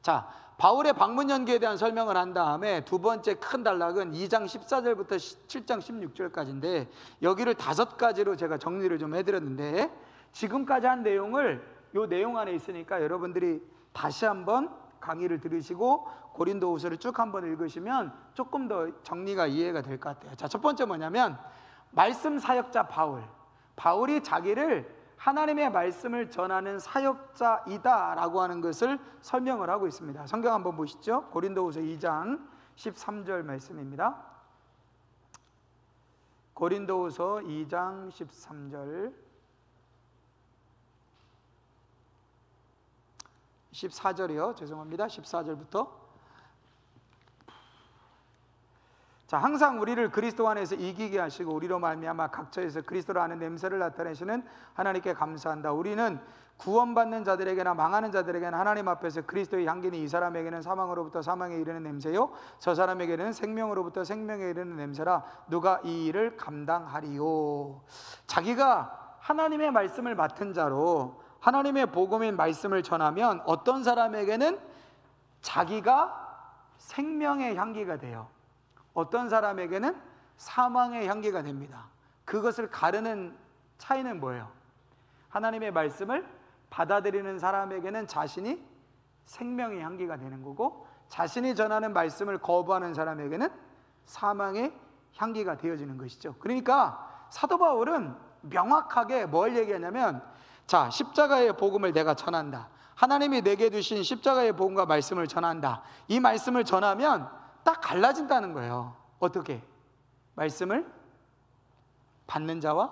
자, 바울의 방문 연기에 대한 설명을 한 다음에 두 번째 큰 단락은 2장 14절부터 7장 16절까지인데 여기를 5가지로 제가 정리를 좀 해드렸는데, 지금까지 한 내용을 이 내용 안에 있으니까 여러분들이 다시 한번 강의를 들으시고 고린도후서를 쭉 한번 읽으시면 조금 더 정리가 이해가 될 것 같아요. 자, 첫 번째 뭐냐면 말씀 사역자 바울이 자기를 하나님의 말씀을 전하는 사역자이다 라고 하는 것을 설명을 하고 있습니다. 성경 한번 보시죠. 고린도후서 2장 13절 말씀입니다. 고린도후서 2장 13절 14절이요. 죄송합니다. 14절부터. 자, 항상 우리를 그리스도 안에서 이기게 하시고 우리로 말미암아 각처에서 그리스도를 아는 냄새를 나타내시는 하나님께 감사한다. 우리는 구원받는 자들에게나 망하는 자들에게나 하나님 앞에서 그리스도의 향기는 이 사람에게는 사망으로부터 사망에 이르는 냄새요, 저 사람에게는 생명으로부터 생명에 이르는 냄새라. 누가 이 일을 감당하리요. 자기가 하나님의 말씀을 맡은 자로 하나님의 복음인 말씀을 전하면 어떤 사람에게는 자기가 생명의 향기가 돼요. 어떤 사람에게는 사망의 향기가 됩니다. 그것을 가르는 차이는 뭐예요? 하나님의 말씀을 받아들이는 사람에게는 자신이 생명의 향기가 되는 거고, 자신이 전하는 말씀을 거부하는 사람에게는 사망의 향기가 되어지는 것이죠. 그러니까 사도 바울은 명확하게 뭘 얘기하냐면, 자, 십자가의 복음을 내가 전한다. 하나님이 내게 주신 십자가의 복음과 말씀을 전한다. 이 말씀을 전하면 딱 갈라진다는 거예요. 어떻게? 말씀을 받는 자와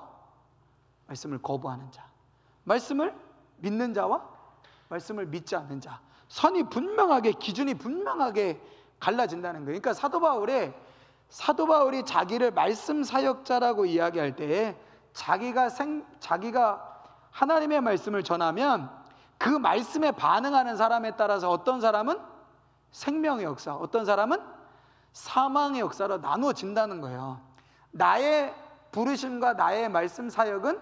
말씀을 거부하는 자, 말씀을 믿는 자와 말씀을 믿지 않는 자, 선이 분명하게, 기준이 분명하게 갈라진다는 거예요. 그러니까 사도 바울이 자기를 말씀 사역자라고 이야기할 때 자기가 하나님의 말씀을 전하면 그 말씀에 반응하는 사람에 따라서 어떤 사람은 생명의 역사, 어떤 사람은 사망의 역사로 나누어진다는 거예요. 나의 부르심과 나의 말씀 사역은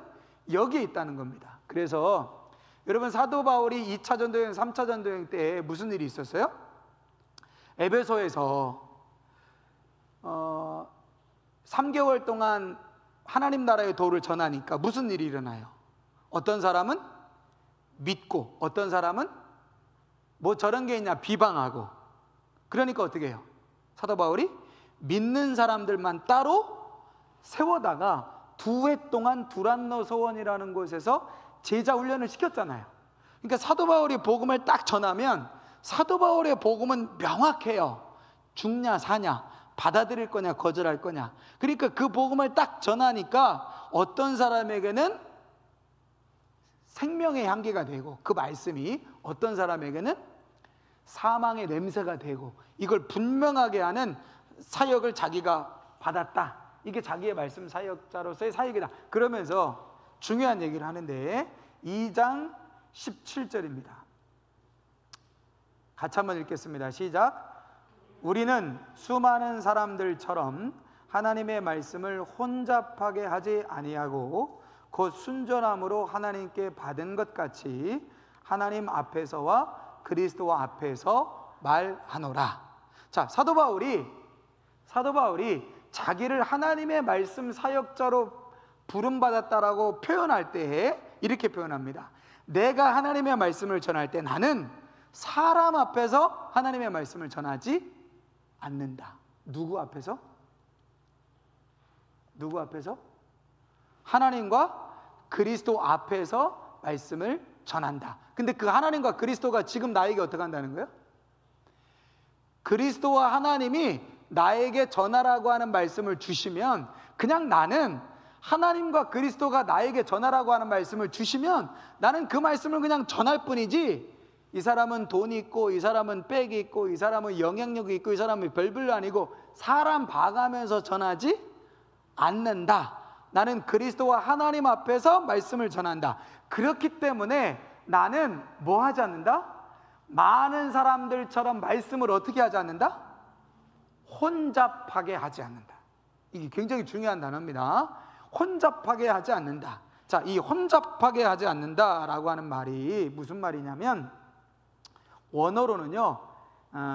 여기에 있다는 겁니다. 그래서 여러분, 사도 바울이 2차 전도여행, 3차 전도여행 때 무슨 일이 있었어요? 에베소에서 3개월 동안 하나님 나라의 도를 전하니까 무슨 일이 일어나요? 어떤 사람은 믿고 어떤 사람은 뭐 저런 게 있냐 비방하고. 그러니까 어떻게 해요? 사도 바울이 믿는 사람들만 따로 세워다가 2해 동안 두란노 소원이라는 곳에서 제자 훈련을 시켰잖아요. 그러니까 사도 바울이 복음을 딱 전하면 사도 바울의 복음은 명확해요. 죽냐 사냐, 받아들일 거냐 거절할 거냐. 그러니까 그 복음을 딱 전하니까 어떤 사람에게는 생명의 향기가 되고, 그 말씀이 어떤 사람에게는 사망의 냄새가 되고, 이걸 분명하게 하는 사역을 자기가 받았다. 이게 자기의 말씀 사역자로서의 사역이다. 그러면서 중요한 얘기를 하는데 2장 17절입니다. 같이 한번 읽겠습니다. 시작. 우리는 수많은 사람들처럼 하나님의 말씀을 혼잡하게 하지 아니하고 곧 순전함으로 하나님께 받은 것 같이 하나님 앞에서와 그리스도 앞에서 말하노라. 자, 사도 바울이 자기를 하나님의 말씀 사역자로 부름받았다라고 표현할 때 이렇게 표현합니다. 내가 하나님의 말씀을 전할 때 나는 사람 앞에서 하나님의 말씀을 전하지 않는다. 누구 앞에서? 누구 앞에서? 하나님과 그리스도 앞에서 말씀을 전한다. 근데 그 하나님과 그리스도가 지금 나에게 어떻게 한다는 거예요? 그리스도와 하나님이 나에게 전하라고 하는 말씀을 주시면, 그냥 나는 하나님과 그리스도가 나에게 전하라고 하는 말씀을 주시면 나는 그 말씀을 그냥 전할 뿐이지, 이 사람은 돈이 있고 이 사람은 빽이 있고 이 사람은 영향력이 있고 이 사람은 별별로 아니고 사람 봐가면서 전하지 않는다. 나는 그리스도와 하나님 앞에서 말씀을 전한다. 그렇기 때문에 나는 뭐 하지 않는다? 많은 사람들처럼 말씀을 어떻게 하지 않는다? 혼잡하게 하지 않는다. 이게 굉장히 중요한 단어입니다. 혼잡하게 하지 않는다. 자, 이 혼잡하게 하지 않는다라고 하는 말이 무슨 말이냐면, 원어로는요,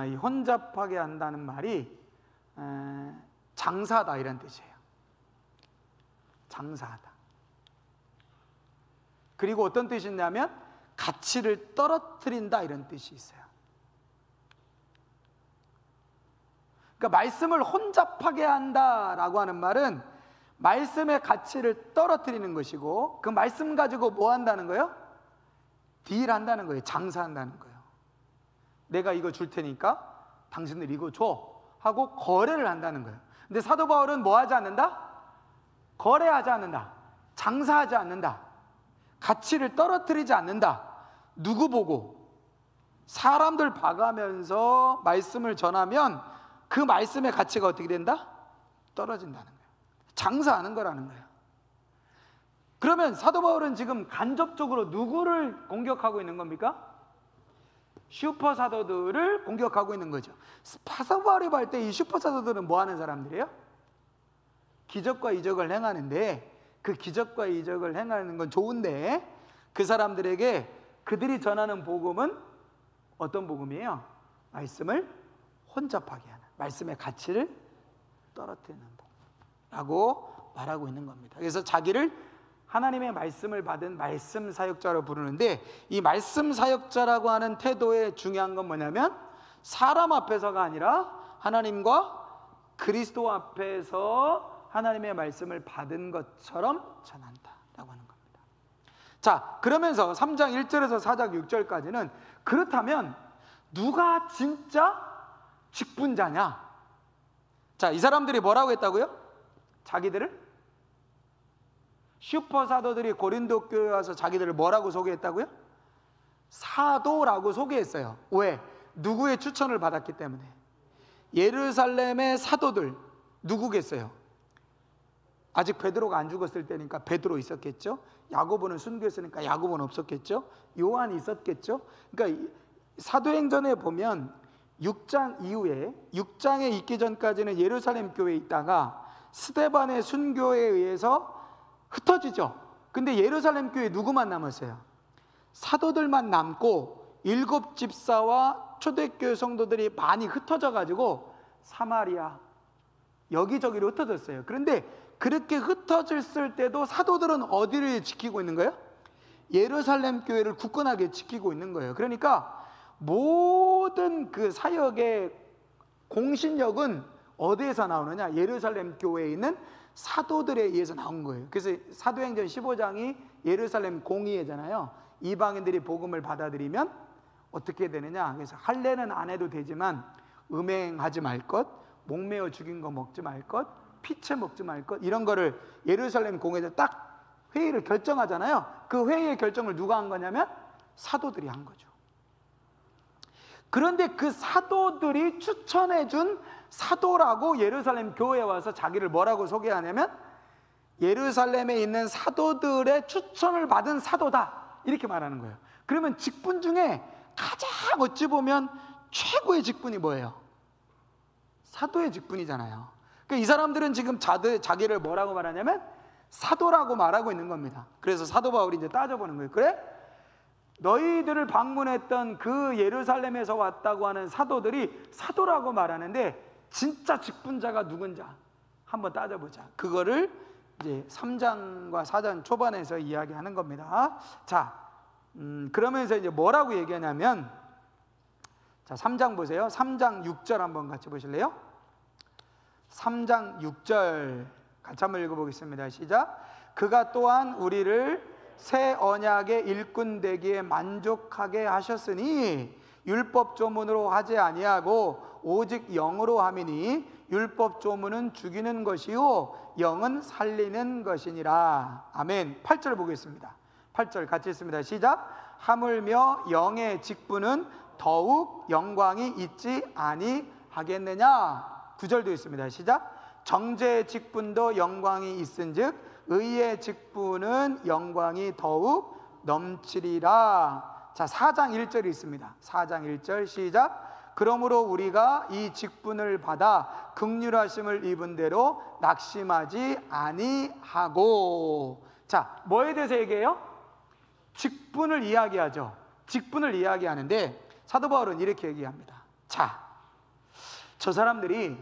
이 혼잡하게 한다는 말이 장사하다 이런 뜻이에요. 장사하다. 그리고 어떤 뜻이 있냐면 가치를 떨어뜨린다 이런 뜻이 있어요. 그러니까 말씀을 혼잡하게 한다라고 하는 말은 말씀의 가치를 떨어뜨리는 것이고, 그 말씀 가지고 뭐 한다는 거예요? 딜한다는 거예요. 장사한다는 거예요. 내가 이거 줄 테니까 당신들 이거 줘 하고 거래를 한다는 거예요. 근데 사도 바울은 뭐 하지 않는다? 거래하지 않는다. 장사하지 않는다. 가치를 떨어뜨리지 않는다. 누구 보고? 사람들 봐가면서 말씀을 전하면 그 말씀의 가치가 어떻게 된다? 떨어진다는 거예요. 장사하는 거라는 거예요. 그러면 사도 바울은 지금 간접적으로 누구를 공격하고 있는 겁니까? 슈퍼 사도들을 공격하고 있는 거죠. 사도 바울이 볼 때 이 슈퍼 사도들은 뭐 하는 사람들이에요? 기적과 이적을 행하는데, 그 기적과 이적을 행하는 건 좋은데 그 사람들에게 그들이 전하는 복음은 어떤 복음이에요? 말씀을 혼잡하게 하는, 말씀의 가치를 떨어뜨리는 복음이라고 말하고 있는 겁니다. 그래서 자기를 하나님의 말씀을 받은 말씀 사역자로 부르는데, 이 말씀 사역자라고 하는 태도의 중요한 건 뭐냐면 사람 앞에서가 아니라 하나님과 그리스도 앞에서 하나님의 말씀을 받은 것처럼 전한다라고 하는 겁니다. 자, 그러면서 3장 1절에서 4장 6절까지는 그렇다면 누가 진짜 직분자냐? 자, 이 사람들이 뭐라고 했다고요? 자기들을? 슈퍼 사도들이 고린도 교회에 와서 자기들을 뭐라고 소개했다고요? 사도라고 소개했어요. 왜? 누구의 추천을 받았기 때문에. 예루살렘의 사도들 누구겠어요? 아직 베드로가 안 죽었을 때니까 베드로 있었겠죠. 야고보는 순교했으니까 야고보는 없었겠죠. 요한이 있었겠죠. 그러니까 사도행전에 보면 6장 이후에, 6장에 있기 전까지는 예루살렘 교회에 있다가 스데반의 순교에 의해서 흩어지죠. 근데 예루살렘 교회에 누구만 남았어요? 사도들만 남고 7 집사와 초대교회 성도들이 많이 흩어져 가지고 사마리아 여기저기로 흩어졌어요. 그런데 그렇게 흩어졌을 때도 사도들은 어디를 지키고 있는 거예요? 예루살렘 교회를 굳건하게 지키고 있는 거예요. 그러니까 모든 그 사역의 공신력은 어디에서 나오느냐? 예루살렘 교회에 있는 사도들에 의해서 나온 거예요. 그래서 사도행전 15장이 예루살렘 공의회잖아요. 이방인들이 복음을 받아들이면 어떻게 되느냐? 그래서 할례는 안 해도 되지만 음행하지 말 것, 목매어 죽인 거 먹지 말 것, 피채 먹지 말 것, 이런 거를 예루살렘 공회에서 딱 회의를 결정하잖아요. 그 회의의 결정을 누가 한 거냐면 사도들이 한 거죠. 그런데 그 사도들이 추천해 준 사도라고 예루살렘 교회에 와서 자기를 뭐라고 소개하냐면 예루살렘에 있는 사도들의 추천을 받은 사도다, 이렇게 말하는 거예요. 그러면 직분 중에 가장 어찌 보면 최고의 직분이 뭐예요? 사도의 직분이잖아요. 그러니까 이 사람들은 지금 자기를 뭐라고 말하냐면 사도라고 말하고 있는 겁니다. 그래서 사도 바울이 이제 따져보는 거예요. 그래? 너희들을 방문했던 그 예루살렘에서 왔다고 하는 사도들이 사도라고 말하는데 진짜 직분자가 누군지 한번 따져보자. 그거를 이제 3장과 4장 초반에서 이야기하는 겁니다. 자, 그러면서 이제 뭐라고 얘기하냐면, 자, 3장 보세요. 3장 6절 한번 같이 보실래요? 3장 6절 같이 한번 읽어보겠습니다. 시작. 그가 또한 우리를 새 언약의 일꾼 되기에 만족하게 하셨으니 율법 조문으로 하지 아니하고 오직 영으로 함이니 율법 조문은 죽이는 것이요 영은 살리는 것이니라. 아멘. 8절 보겠습니다. 8절 같이 읽습니다. 시작. 하물며 영의 직분은 더욱 영광이 있지 아니하겠느냐. 9절도 있습니다. 시작. 정죄의 직분도 영광이 있은즉 의의 직분은 영광이 더욱 넘치리라. 자, 4장 1절이 있습니다. 4장 1절 시작. 그러므로 우리가 이 직분을 받아 긍휼하심을 입은 대로 낙심하지 아니하고. 자, 뭐에 대해서 얘기해요? 직분을 이야기하죠. 직분을 이야기하는데, 사도 바울은 이렇게 얘기합니다. 자, 저 사람들이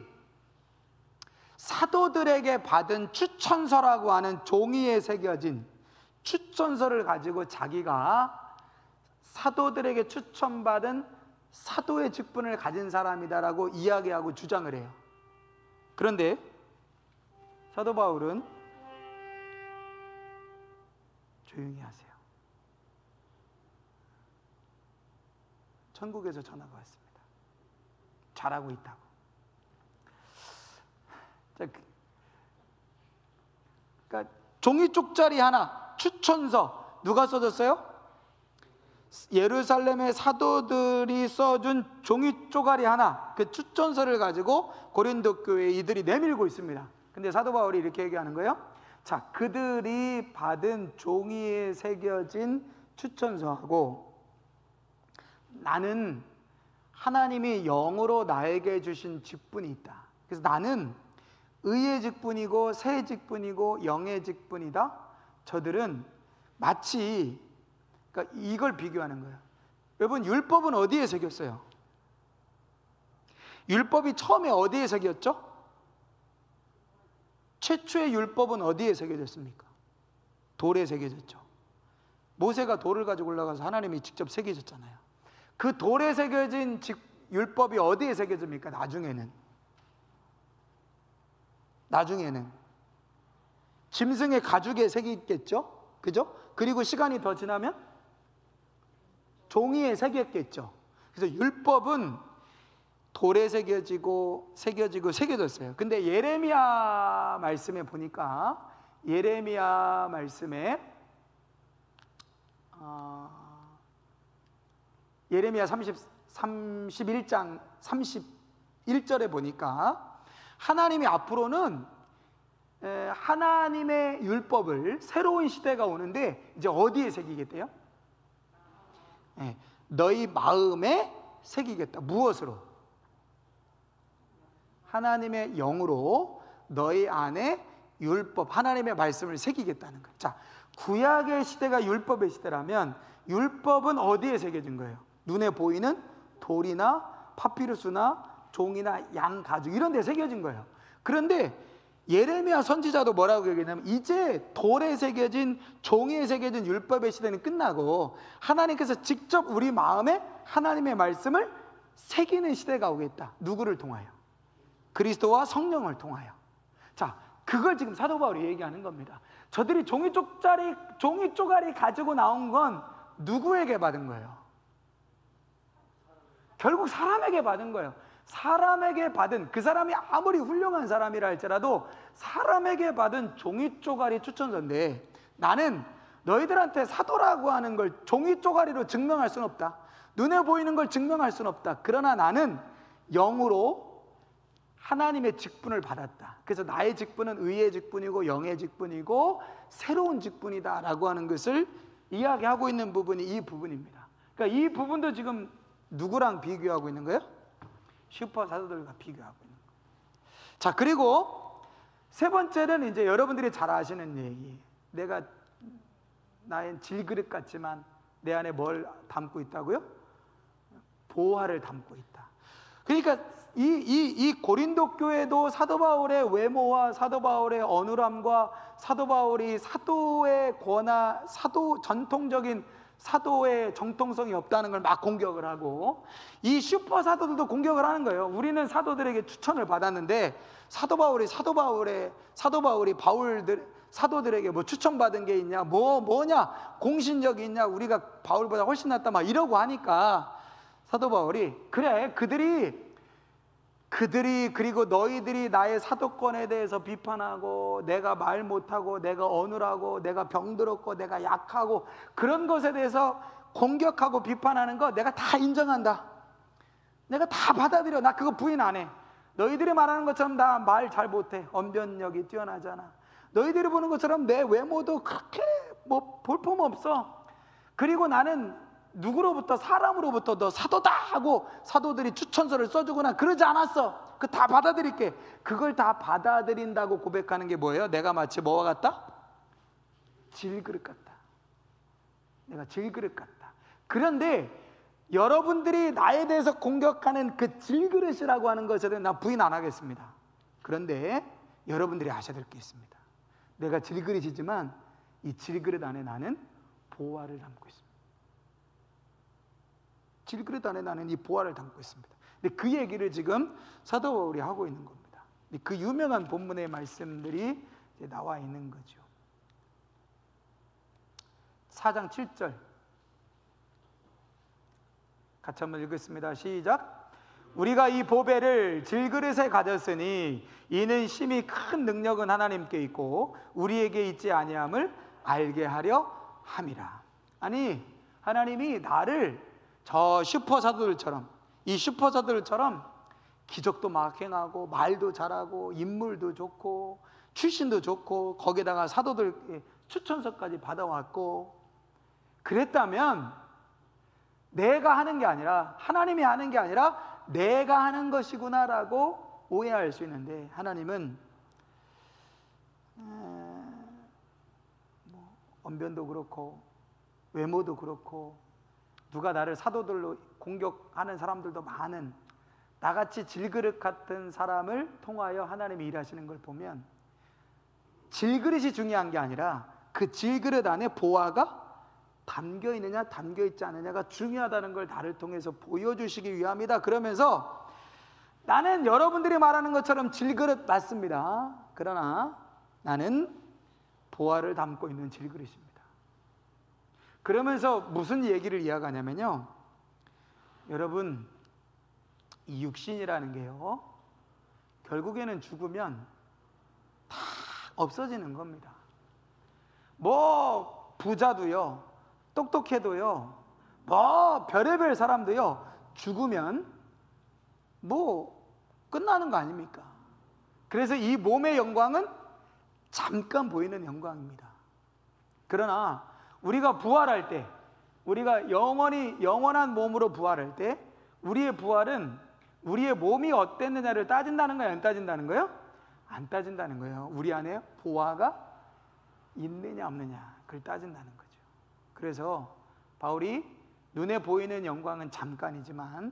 사도들에게 받은 추천서라고 하는 종이에 새겨진 추천서를 가지고 자기가 사도들에게 추천받은 사도의 직분을 가진 사람이다라고 이야기하고 주장을 해요. 그런데 사도 바울은 조용히 하세요. 천국에서 전화가 왔습니다. 잘하고 있다고. 그러니까 종이 쪽짜리 하나, 추천서 누가 써줬어요? 예루살렘의 사도들이 써준 종이 쪼가리 하나, 그 추천서를 가지고 고린도 교회에 이들이 내밀고 있습니다. 근데 사도 바울이 이렇게 얘기하는 거예요. 자, 그들이 받은 종이에 새겨진 추천서하고 나는 하나님이 영으로 나에게 주신 직분이 있다. 그래서 나는 의의 직분이고 새 직분이고 영의 직분이다. 저들은 마치, 그러니까 이걸 비교하는 거예요. 여러분, 율법은 어디에 새겼어요? 율법이 처음에 어디에 새겼죠? 최초의 율법은 어디에 새겨졌습니까? 돌에 새겨졌죠. 모세가 돌을 가지고 올라가서 하나님이 직접 새기셨잖아요. 그 돌에 새겨진 율법이 어디에 새겨집니까? 나중에는 짐승의 가죽에 새기겠죠? 그죠? 그리고 시간이 더 지나면 종이에 새겼겠죠. 그래서 율법은 돌에 새겨졌어요. 근데 예레미야 말씀에 보니까 예레미야 말씀에 예레미야 31장 31절에 보니까 하나님이 앞으로는 하나님의 율법을 새로운 시대가 오는데 이제 어디에 새기겠대요? 너희 마음에 새기겠다. 무엇으로? 하나님의 영으로 너희 안에 율법, 하나님의 말씀을 새기겠다는 거예요. 자, 구약의 시대가 율법의 시대라면 율법은 어디에 새겨진 거예요? 눈에 보이는 돌이나 파피루스나 종이나 양 가죽 이런 데 새겨진 거예요. 그런데 예레미야 선지자도 뭐라고 얘기했냐면 이제 돌에 새겨진 종이에 새겨진 율법의 시대는 끝나고 하나님께서 직접 우리 마음에 하나님의 말씀을 새기는 시대가 오겠다. 누구를 통하여? 그리스도와 성령을 통하여. 자, 그걸 지금 사도 바울이 얘기하는 겁니다. 저들이 종이 쪼가리 가지고 나온 건 누구에게 받은 거예요? 결국 사람에게 받은 거예요. 사람에게 받은, 그 사람이 아무리 훌륭한 사람이라 할지라도 사람에게 받은 종이 쪼가리 추천서인데 나는 너희들한테 사도라고 하는 걸 종이 쪼가리로 증명할 수는 없다. 눈에 보이는 걸 증명할 수는 없다. 그러나 나는 영으로 하나님의 직분을 받았다. 그래서 나의 직분은 의의 직분이고 영의 직분이고 새로운 직분이다 라고 하는 것을 이야기하고 있는 부분이 이 부분입니다. 그러니까 이 부분도 지금 누구랑 비교하고 있는 거예요? 슈퍼 사도들과 비교하고 있는 거예요. 자, 그리고 세 번째는 이제 여러분들이 잘 아시는 얘기. 내가 나의 질그릇 같지만 내 안에 뭘 담고 있다고요? 보화를 담고 있다. 그러니까 이 고린도 교회도 사도 바울의 외모와 사도 바울의 어눌함과 사도 바울이 사도의 권한, 전통적인 사도의 정통성이 없다는 걸 막 공격을 하고 이 슈퍼 사도들도 공격을 하는 거예요. 우리는 사도들에게 추천을 받았는데 사도 바울이 사도들에게 뭐 추천받은 게 있냐, 뭐냐, 공신력이 있냐, 우리가 바울보다 훨씬 낫다 막 이러고 하니까 사도 바울이 그래, 그들이 그리고 너희들이 나의 사도권에 대해서 비판하고 내가 말 못하고 내가 어눌하고 내가 병들었고 내가 약하고 그런 것에 대해서 공격하고 비판하는 거 내가 다 인정한다. 내가 다 받아들여. 나 그거 부인 안 해. 너희들이 말하는 것처럼 나 말 잘 못해. 언변력이 뛰어나잖아. 너희들이 보는 것처럼 내 외모도 그렇게 뭐 볼품없어. 그리고 나는 누구로부터, 사람으로부터 너 사도다 하고 사도들이 추천서를 써주거나 그러지 않았어. 그거 다 받아들일게. 그걸 다 받아들인다고 고백하는 게 뭐예요? 내가 마치 뭐와 같다? 질그릇 같다. 내가 질그릇 같다. 그런데 여러분들이 나에 대해서 공격하는 그 질그릇이라고 하는 것에 대해 나 부인 안 하겠습니다. 그런데 여러분들이 아셔야 될 게 있습니다. 내가 질그릇이지만 이 질그릇 안에 나는 보화를 담고 있습니다. 질그릇 안에 나는 이 보화를 담고 있습니다. 근데 그 얘기를 지금 사도 바울이 하고 있는 겁니다. 그 유명한 본문의 말씀들이 이제 나와 있는 거죠. 4장 7절 같이 한번 읽겠습니다. 시작. 우리가 이 보배를 질그릇에 가졌으니 이는 심히 큰 능력은 하나님께 있고 우리에게 있지 아니함을 알게 하려 함이라. 아니, 하나님이 나를 저 슈퍼사도들처럼, 이 슈퍼사도들처럼 기적도 막 행하고 말도 잘하고 인물도 좋고 출신도 좋고 거기다가 사도들 추천서까지 받아왔고 그랬다면 내가 하는 게 아니라 하나님이 하는 게 아니라 내가 하는 것이구나라고 오해할 수 있는데, 하나님은 언변도 그렇고 외모도 그렇고 누가 나를 사도들로 공격하는 사람들도 많은 나같이 질그릇 같은 사람을 통하여 하나님이 일하시는 걸 보면 질그릇이 중요한 게 아니라 그 질그릇 안에 보화가 담겨 있느냐 담겨 있지 않느냐가 중요하다는 걸 나를 통해서 보여주시기 위함이다. 그러면서 나는 여러분들이 말하는 것처럼 질그릇 맞습니다. 그러나 나는 보화를 담고 있는 질그릇입니다. 그러면서 무슨 얘기를 이야기하냐면요, 여러분, 이 육신이라는 게요 결국에는 죽으면 다 없어지는 겁니다. 뭐 부자도요, 똑똑해도요, 뭐 별의별 사람도요 죽으면 뭐 끝나는 거 아닙니까? 그래서 이 몸의 영광은 잠깐 보이는 영광입니다. 그러나 우리가 부활할 때, 우리가 영원한 몸으로 부활할 때 우리의 부활은 우리의 몸이 어땠느냐를 따진다는 거예요? 안 따진다는 거예요? 안 따진다는 거예요. 우리 안에 보화가 있느냐 없느냐 그걸 따진다는 거죠. 그래서 바울이 눈에 보이는 영광은 잠깐이지만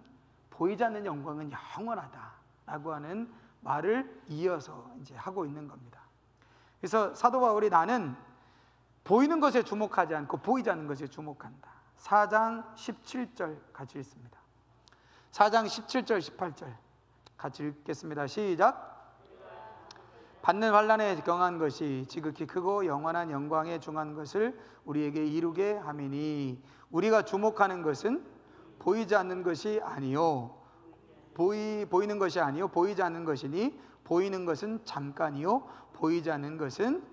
보이지 않는 영광은 영원하다라고 하는 말을 이어서 이제 하고 있는 겁니다. 그래서 사도 바울이 나는 보이는 것에 주목하지 않고 보이지 않는 것에 주목한다. 4장 17절 같이 읽습니다. 4장 17절 18절 같이 읽겠습니다. 시작. 받는 환난에 경한 것이 지극히 크고 영원한 영광에 중한 것을 우리에게 이루게 함이니 우리가 주목하는 것은 보이지 않는 것이 아니요 보이는 것이 아니요 보이지 않는 것이니 보이는 것은 잠깐이요 보이지 않는 것은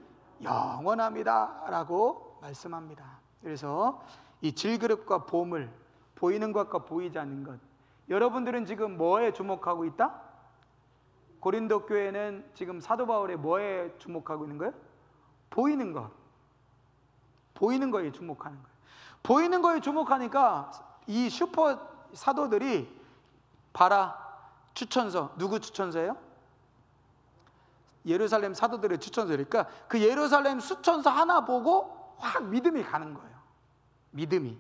영원합니다 라고 말씀합니다. 그래서 이 질그릇과 보물, 보이는 것과 보이지 않는 것, 여러분들은 지금 뭐에 주목하고 있다? 고린도 교회는 지금 사도 바울의 뭐에 주목하고 있는 거예요? 보이는 것, 보이는 거에 주목하는 거예요. 보이는 거에 주목하니까 이 슈퍼 사도들이 봐라, 추천서, 누구 추천서예요? 예루살렘 사도들의 추천서니까 그 예루살렘 추천서 하나 보고 확 믿음이 가는 거예요. 믿음이.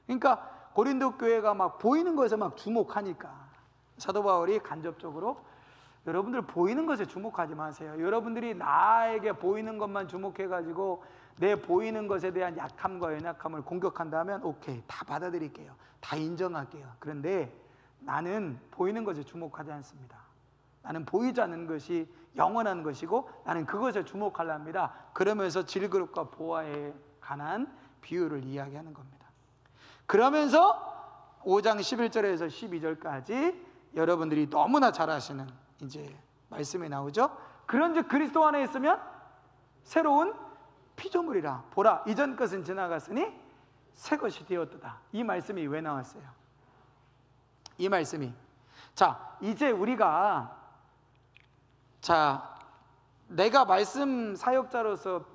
그러니까 고린도 교회가 막 보이는 것에 막 주목하니까 사도 바울이 간접적으로 여러분들 보이는 것에 주목하지 마세요. 여러분들이 나에게 보이는 것만 주목해가지고 내 보이는 것에 대한 약함과 연약함을 공격한다면 오케이, 다 받아들일게요. 다 인정할게요. 그런데 나는 보이는 것에 주목하지 않습니다. 나는 보이지 않는 것이 영원한 것이고 나는 그것에 주목하랍니다. 그러면서 질그릇과 보화에 관한 비유를 이야기하는 겁니다. 그러면서 5장 11절에서 12절까지 여러분들이 너무나 잘 아시는 이제 말씀이 나오죠. 그런즉 그리스도 안에 있으면 새로운 피조물이라. 보라, 이전 것은 지나갔으니 새 것이 되었도다. 이 말씀이 왜 나왔어요? 이 말씀이, 자, 이제 우리가, 자, 내가 말씀 사역자로서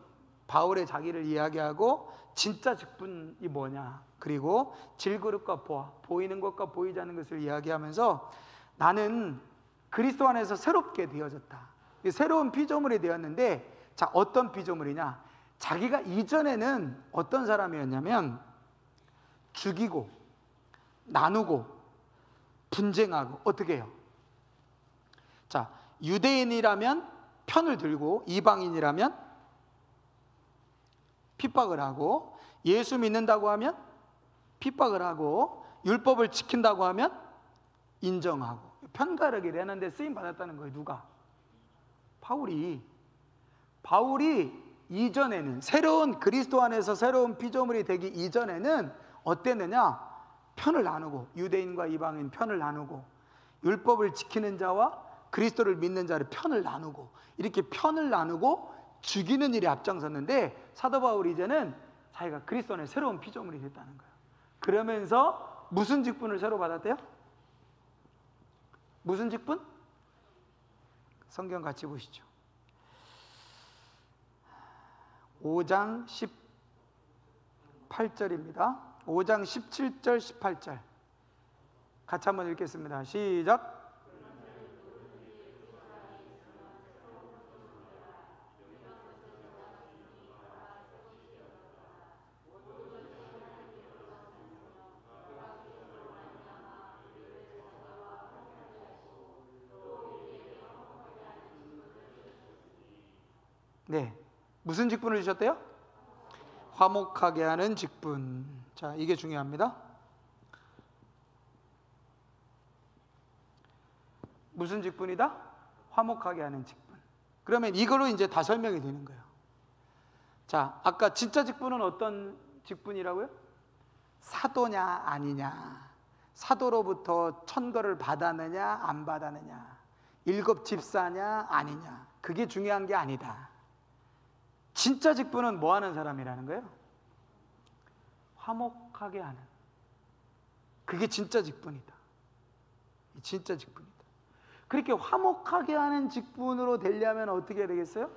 바울의 자기를 이야기하고 진짜 직분이 뭐냐, 그리고 질그릇과 보아, 보이는 것과 보이지 않는 것을 이야기하면서 나는 그리스도 안에서 새롭게 되어졌다. 새로운 피조물이 되었는데, 자, 어떤 피조물이냐? 자기가 이전에는 어떤 사람이었냐면 죽이고 나누고 분쟁하고 어떻게 해요? 자, 유대인이라면 편을 들고 이방인이라면 핍박을 하고, 예수 믿는다고 하면 핍박을 하고, 율법을 지킨다고 하면 인정하고, 편가르기를 했는데 쓰임 받았다는 거예요. 누가? 바울이 이전에는, 새로운 그리스도 안에서 새로운 피조물이 되기 이전에는 어땠느냐? 편을 나누고, 유대인과 이방인 편을 나누고, 율법을 지키는 자와 그리스도를 믿는 자를 편을 나누고, 이렇게 편을 나누고 죽이는 일에 앞장섰는데, 사도 바울이 이제는 자기가 그리스도 안에 새로운 피조물이 됐다는 거예요. 그러면서 무슨 직분을 새로 받았대요? 무슨 직분? 성경 같이 보시죠. 5장 18절입니다. 5장 17절 18절 같이 한번 읽겠습니다. 시작. 네, 무슨 직분을 주셨대요? 화목하게 하는 직분. 자, 이게 중요합니다. 무슨 직분이다? 화목하게 하는 직분. 그러면 이걸로 이제 다 설명이 되는 거예요. 자, 아까 진짜 직분은 어떤 직분이라고요? 사도냐 아니냐, 사도로부터 천거를 받았느냐 안 받았느냐, 일곱 집사냐 아니냐, 그게 중요한 게 아니다. 진짜 직분은 뭐 하는 사람이라는 거예요? 화목하게 하는. 그게 진짜 직분이다. 진짜 직분이다. 그렇게 화목하게 하는 직분으로 되려면 어떻게 해야 되겠어요?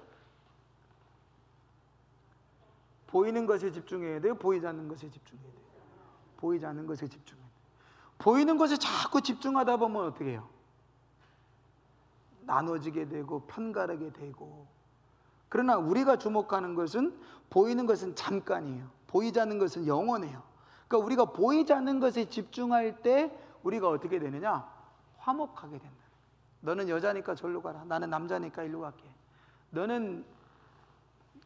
보이는 것에 집중해야 돼요? 보이지 않는 것에 집중해야 돼요? 보이지 않는 것에 집중해야 돼요. 보이는 것에 자꾸 집중하다 보면 어떻게 해요? 나눠지게 되고 편가르게 되고. 그러나 우리가 주목하는 것은, 보이는 것은 잠깐이에요. 보이지 않는 것은 영원해요. 그러니까 우리가 보이지 않는 것에 집중할 때 우리가 어떻게 되느냐? 화목하게 된다. 너는 여자니까 절로 가라. 나는 남자니까 일로 갈게. 너는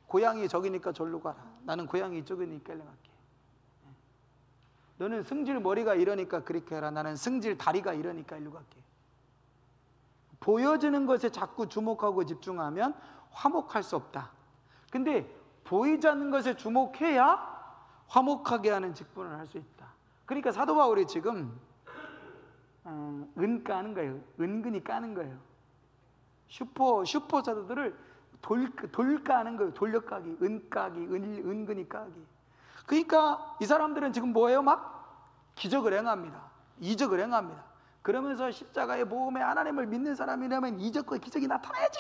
고향이 저기니까 절로 가라. 나는 고향이 이쪽이니까 일로 갈게. 너는 승질 머리가 이러니까 그렇게 해라. 나는 승질 다리가 이러니까 일로 갈게. 보여지는 것에 자꾸 주목하고 집중하면 화목할 수 없다. 근데 보이지 않는 것에 주목해야 화목하게 하는 직분을 할 수 있다. 그러니까 사도 바울이 지금 은 까는 거예요. 은근히 까는 거예요. 슈퍼 사도들을 돌 까는 거예요. 돌려까기, 은까기, 은근히 까기. 그러니까 이 사람들은 지금 뭐예요? 막 기적을 행합니다. 이적을 행합니다. 그러면서 십자가의 보험에 하나님을 믿는 사람이라면 이적과 기적이 나타나야지.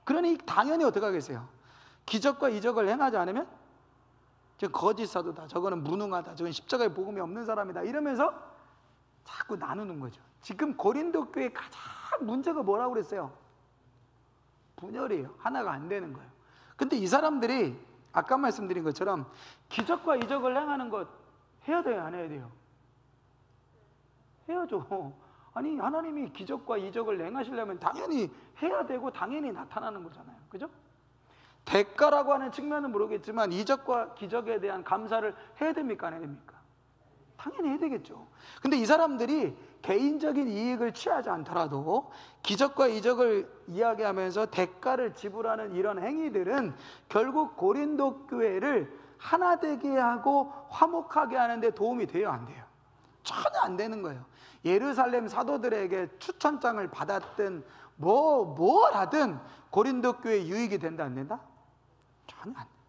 그러니 당연히 어떻게 하겠어요? 기적과 이적을 행하지 않으면 저 거짓 사도다, 저거는 무능하다, 저건 십자가의 복음이 없는 사람이다, 이러면서 자꾸 나누는 거죠. 지금 고린도 교회 가장 문제가 뭐라고 그랬어요? 분열이에요. 하나가 안 되는 거예요. 근데 이 사람들이 아까 말씀드린 것처럼 기적과 이적을 행하는 것 해야 돼요, 안 해야 돼요? 해야죠. 아니, 하나님이 기적과 이적을 행하시려면 당연히 해야 되고 당연히 나타나는 거잖아요. 그죠? 대가라고 하는 측면은 모르겠지만 이적과 기적에 대한 감사를 해야 됩니까? 안 해야 됩니까? 당연히 해야 되겠죠. 근데 이 사람들이 개인적인 이익을 취하지 않더라도 기적과 이적을 이야기하면서 대가를 지불하는 이런 행위들은 결국 고린도 교회를 하나 되게 하고 화목하게 하는데 도움이 돼요, 안 돼요? 전혀 안 되는 거예요. 예루살렘 사도들에게 추천장을 받았든 뭘 하든 고린도 교회에 유익이 된다, 안 된다? 전혀 안 된다.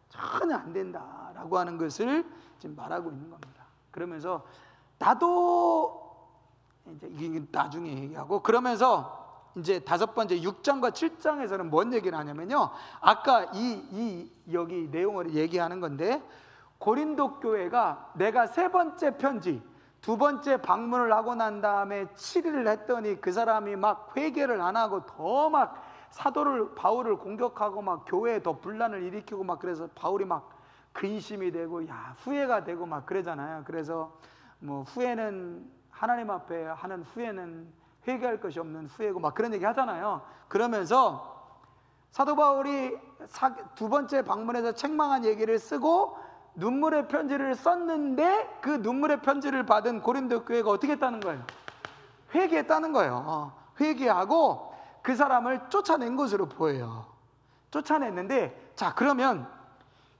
전혀 안 된다라고 하는 것을 지금 말하고 있는 겁니다. 그러면서 나도 이제 이게 나중에 얘기하고, 그러면서 이제 다섯 번째 6장과 7장에서는 뭔 얘기를 하냐면요, 아까 여기 내용을 얘기하는 건데, 고린도 교회가 내가 세 번째 편지, 두 번째 방문을 하고 난 다음에 7일을 했더니 그 사람이 막 회개를 안 하고 더 막 바울을 공격하고 막 교회에 더 분란을 일으키고 막, 그래서 바울이 막 근심이 되고 후회가 되고 막 그러잖아요. 그래서 뭐 후회는 하나님 앞에 하는 후회는 회개할 것이 없는 후회고 막 그런 얘기 하잖아요. 그러면서 사도 바울이 두 번째 방문에서 책망한 얘기를 쓰고 눈물의 편지를 썼는데 그 눈물의 편지를 받은 고린도 교회가 어떻게 했다는 거예요? 회개했다는 거예요. 회개하고 그 사람을 쫓아낸 것으로 보여요. 쫓아냈는데, 자, 그러면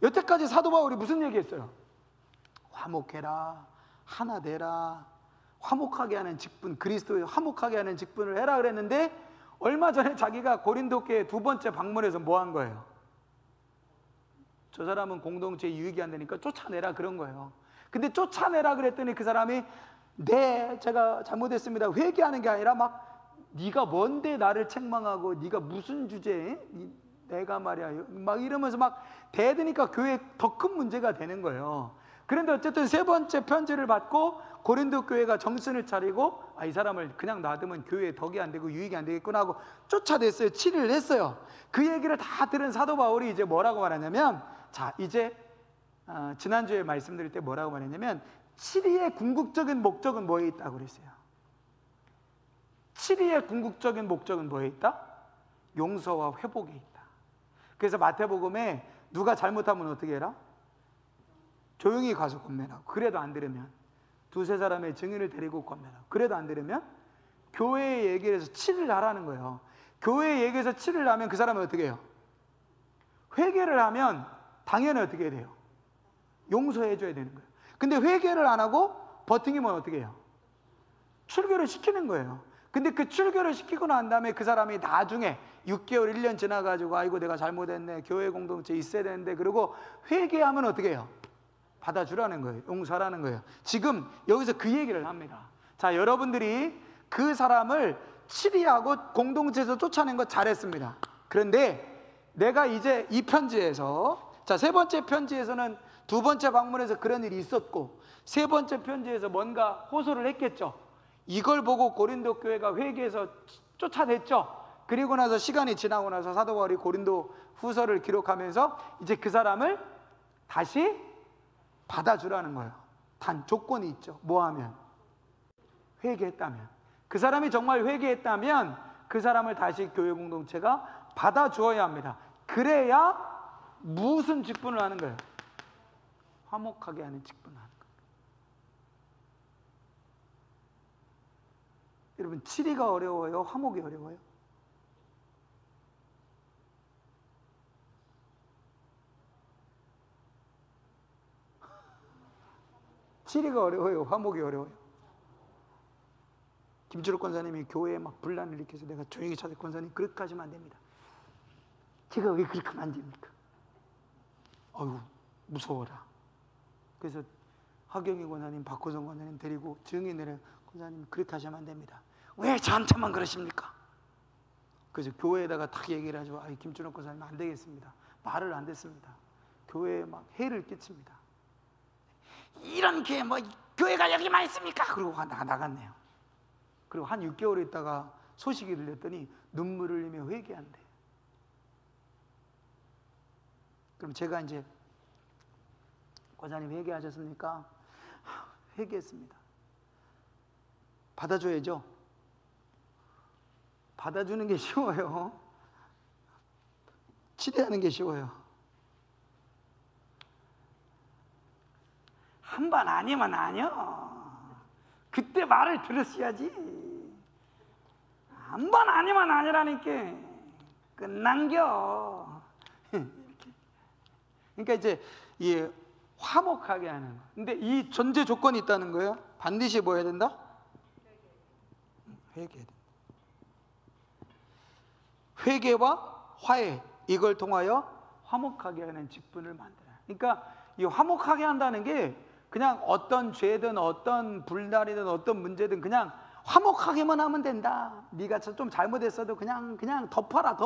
여태까지 사도 바울이 무슨 얘기했어요? 화목해라, 하나 되라, 화목하게 하는 직분, 그리스도의 화목하게 하는 직분을 해라 그랬는데, 얼마 전에 자기가 고린도 교회 두 번째 방문해서 뭐 한 거예요? 저 사람은 공동체에 유익이 안 되니까 쫓아내라 그런 거예요. 근데 쫓아내라 그랬더니 그 사람이 네, 제가 잘못했습니다, 회개하는 게 아니라 막 네가 뭔데 나를 책망하고 네가 무슨 주제에 내가 말이야 막 이러면서 막 대드니까 교회에 더 큰 문제가 되는 거예요. 그런데 어쨌든 세 번째 편지를 받고 고린도 교회가 정신을 차리고 이 사람을 그냥 놔두면 교회에 덕이 안 되고 유익이 안 되겠구나 하고 쫓아냈어요. 치리를 했어요. 그 얘기를 다 들은 사도 바울이 이제 뭐라고 말하냐면, 자, 이제 지난주에 말씀드릴 때 뭐라고 말했냐면, 치리의 궁극적인 목적은 뭐에 있다고 그랬어요? 치리의 궁극적인 목적은 뭐에 있다? 용서와 회복에 있다. 그래서 마태복음에 누가 잘못하면 어떻게 해라? 조용히 가서 권면하고, 그래도 안 들으면 두세 사람의 증인을 데리고 권면하고, 그래도 안 들으면 교회의 얘기를 해서 치를 하라는 거예요. 교회의 얘기에서 치를 하면 그 사람은 어떻게 해요? 회개를 하면 당연히 어떻게 해야 돼요? 용서해 줘야 되는 거예요. 근데 회개를 안 하고 버팅이면 어떻게 해요? 출교를 시키는 거예요. 근데 그 출교를 시키고 난 다음에 그 사람이 나중에 6개월, 1년 지나가지고 아이고 내가 잘못했네, 교회 공동체 있어야 되는데, 그리고 회개하면 어떻게 해요? 받아주라는 거예요. 용서하라는 거예요. 지금 여기서 그 얘기를 합니다. 자, 여러분들이 그 사람을 치리하고 공동체에서 쫓아낸 거 잘했습니다. 그런데 내가 이제 이 편지에서, 자, 세 번째 편지에서는 두 번째 방문에서 그런 일이 있었고, 세 번째 편지에서 뭔가 호소를 했겠죠. 이걸 보고 고린도 교회가 회개해서 쫓아냈죠. 그리고 나서 시간이 지나고 나서 사도 바울이 고린도 후서를 기록하면서 이제 그 사람을 다시 받아주라는 거예요. 단 조건이 있죠. 뭐 하면? 회개했다면. 그 사람이 정말 회개했다면 그 사람을 다시 교회 공동체가 받아주어야 합니다. 그래야 무슨 직분을 하는 거예요? 화목하게 하는 직분을 하는 거예요. 여러분, 치리가 어려워요? 화목이 어려워요? 치리가 어려워요? 화목이 어려워요? 김주록 권사님이 교회에 막 분란을 일으켜서 내가 조용히 찾을, 권사님 그렇게 하시면 안 됩니다. 제가 왜 그렇게 하면 안 됩니까? 어휴, 무서워라. 그래서 하경희 권사님, 박호성 권사님 데리고 증인을, 권사님 그렇게 하시면 안 됩니다. 왜 저한테만 그러십니까? 그래서 교회에다가 딱 얘기를 하죠. 김준호 권사님 안 되겠습니다. 말을 안 듣습니다. 교회에 막 해를 끼칩니다. 이런 교회 뭐 교회가 여기만 있습니까? 그리고 나갔네요. 그리고 한 6개월 있다가 소식이 들렸더니 눈물을 흘리며 회개한대. 그럼 제가 이제, 권사님 회개하셨습니까? 회개했습니다. 받아줘야죠. 받아주는 게 쉬워요? 치료하는 게 쉬워요? 한 번 아니면 아니요. 그때 말을 들었어야지. 한 번 아니면 아니라니까. 끝난겨. 그러니까 이제 이 화목하게 하는. 근데 이 전제 조건이 있다는 거예요. 반드시 뭐 해야 된다? 회개해야 된다. 회개와 화해, 이걸 통하여 화목하게 하는 직분을 만들어요. 그러니까 이 화목하게 한다는 게 그냥 어떤 죄든 어떤 불날이든 어떤 문제든 그냥 화목하게만 하면 된다. 네가 좀 잘못했어도 그냥 덮어라,